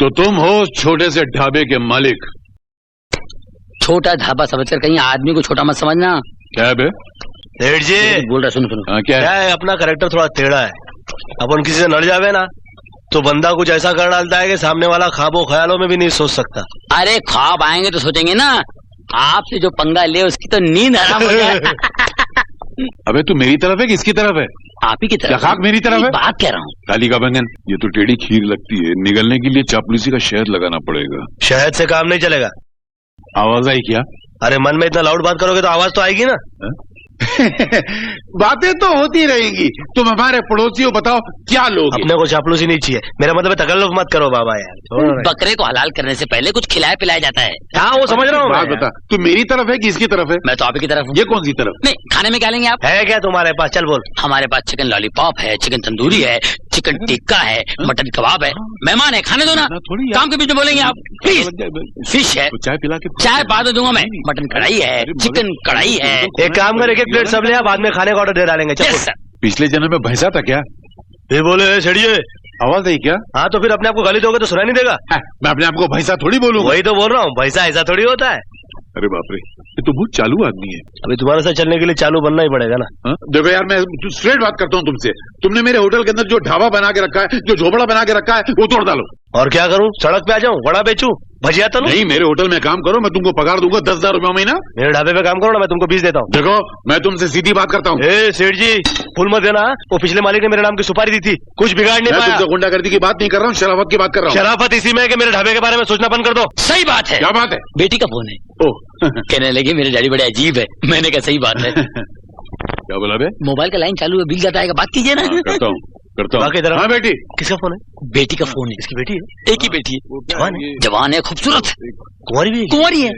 तो तुम हो छोटे से ढाबे के मालिक। छोटा ढाबा समझकर कहीं आदमी को छोटा मत समझना। क्या है बे? सेठ जी बोल रहा, सुनो। क्या क्या है? है, अपना कैरेक्टर थोड़ा टेढ़ा है। अपन किसी से लड़ जावे ना तो बंदा कुछ ऐसा कर डालता है कि सामने वाला ख्वाबों ख्यालों में भी नहीं सोच सकता। अरे ख्वाब आएंगे तो सोचेंगे ना। आपसे जो पंगा ले उसकी तो नींद हराम हो जाए। अबे तू मेरी तरफ है कि इसकी तरफ है? आप ही की क्या तरफ खाक मेरी तरफ है? बात कह रहा हूँ। काली का बैंगन, ये तो टेढ़ी खीर लगती है। निगलने के लिए चापलूसी का शहद लगाना पड़ेगा। शहद से काम नहीं चलेगा। आवाज आई क्या? अरे मन में इतना लाउड बात करोगे तो आवाज तो आएगी ना। बातें तो होती रहेंगी। तुम हमारे पड़ोसी हो, बताओ क्या लोग? अपने को चापलूसी नहीं चाहिए। मेरा मतलब तकल्लुफ मत करो बाबा यार। छोड़ो ना। बकरे को हलाल करने से पहले कुछ खिलाया पिलाया जाता है। हाँ वो समझ रहा हूँ बात मैं। बता, तू मेरी तरफ है कि इसकी तरफ है? मैं तो आप ही की तरफ हूँ। ये कौन सी तरफ? नहीं, खाने में क्या लेंगे आप? है क्या तुम्हारे पास? चल बोल। हमारे पास चिकन लॉलीपॉप है, चिकन तंदूरी है, चिकन टिक्का है, मटन कबाब है। मेहमान है, खाने दो ना। काम के बीच में बोलेंगे आप प्लीज। फिश है, चाय पिला के चाय बाद में दूंगा मैं। मटन कढ़ाई है, चिकन कढ़ाई है। एक काम कर, एक प्लेट सब ले आ, बाद में खाने का ऑर्डर दे डालेंगे। चल Yes, बोल। sir। पिछले जन्म में भैंसा था क्या? फिर बोले छड़िए। आवाज आई क्या? हाँ तो फिर अपने आप को गाली दोगे तो सुनाई नहीं देगा। मैं अपने आप को भैंसा थोड़ी बोलूंगा। वही तो बोल रहा हूँ, भैसा ऐसा थोड़ी होता है। अरे बाप रे, ये तो बहुत चालू आदमी है। अभी तुम्हारे साथ चलने के लिए चालू बनना ही पड़ेगा ना। हाँ? देखो यार, मैं स्ट्रेट बात करता हूँ तुमसे। तुमने मेरे होटल के अंदर जो ढाबा बना के रखा है, जो झोपड़ा बना के रखा है, वो तोड़ डालो। और क्या करूँ? सड़क पे आ जाऊँ, वड़ा बेचूं, भजिया तलूं? नहीं, मेरे होटल में काम करो, मैं तुमको पगार दूंगा 10,000 रुपया महीना। मेरे ढाबे पे काम करो ना, मैं तुमको 20 देता हूँ। देखो, मैं तुमसे सीधी बात करता हूँ। ए सेठ जी, फूल मत देना। वो पिछले मालिक ने मेरे नाम की सुपारी दी थी, कुछ बिगाड़ नहीं मैं पाया। तुमसे गुंडागर्दी की बात नहीं कर रहा हूँ, शराफत की बात कर रहा हूँ। शराफत इसी में है कि मेरे ढाबे के बारे में सोचना बंद कर दो। सही बात है। क्या बात है? बेटी का फोन है। ओह कहने लगे मेरे डैडी बड़े अजीब है। मैंने कहा सही बात है। क्या बोला बे? मोबाइल का लाइन चालू है, बिल जाता है, बात कीजिए ना। करता हूँ बाकी तरफ। हाँ बेटी। किसका फोन है? बेटी का फोन है। इसकी बेटी है? एक ही बेटी है। जवान है? जवान है, खूबसूरत है, कुंवारी भी है? कुंवारी है।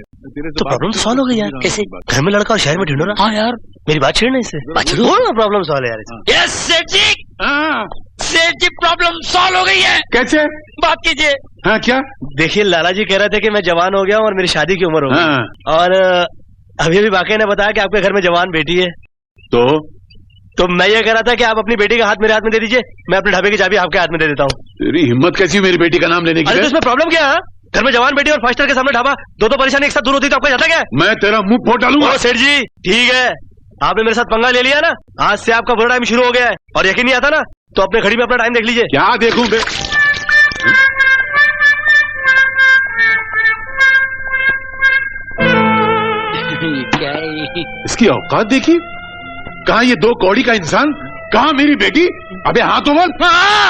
तो प्रॉब्लम तो सॉल्व हो गई यार। कैसे? घर में लड़का और शहर में ढूंढो ना। हाँ यार, मेरी बात छेड़ना इससे। प्रॉब्लम सॉल्व है यार इससे। यस सेठ जी, हाँ, सेठ जी प्रॉब्लम सॉल्व हो गई है। कैसे? बात कीजिए। हाँ क्या? देखिए लाला जी कह रहे थे कि मैं जवान हो गया हूँ और मेरी शादी की उम्र हो गई। हाँ, और अभी अभी वाकई ने बताया कि आपके घर में जवान बेटी है। तो मैं ये कह रहा था कि आप अपनी बेटी का हाथ मेरे हाथ में दे दीजिए, मैं अपने ढाबे की चाबी आपके हाथ में दे देता हूँ। तेरी हिम्मत कैसी मेरी बेटी का नाम लेने की? अरे तो इसमें प्रॉब्लम क्या है? घर में जवान बेटी और 5 स्टार के सामने ढाबा, दो परेशानी एक साथ दूर होती तो आपका जाता क्या है? मैं तेरा मुंह फोड़ डालूंगा। ओ सेठ जी ठीक है, आपने मेरे साथ पंगा ले लिया ना, आज से आपका बुरा टाइम शुरू हो गया है। और यकीन नहीं आता ना तो अपने घड़ी में अपना टाइम देख लीजिए। क्या देखूं बे? क्या है? इसकी औकात देखी। कहाँ ये 2 कौड़ी का इंसान, कहाँ मेरी बेटी? अबे हाँ तो बोल। हाँ!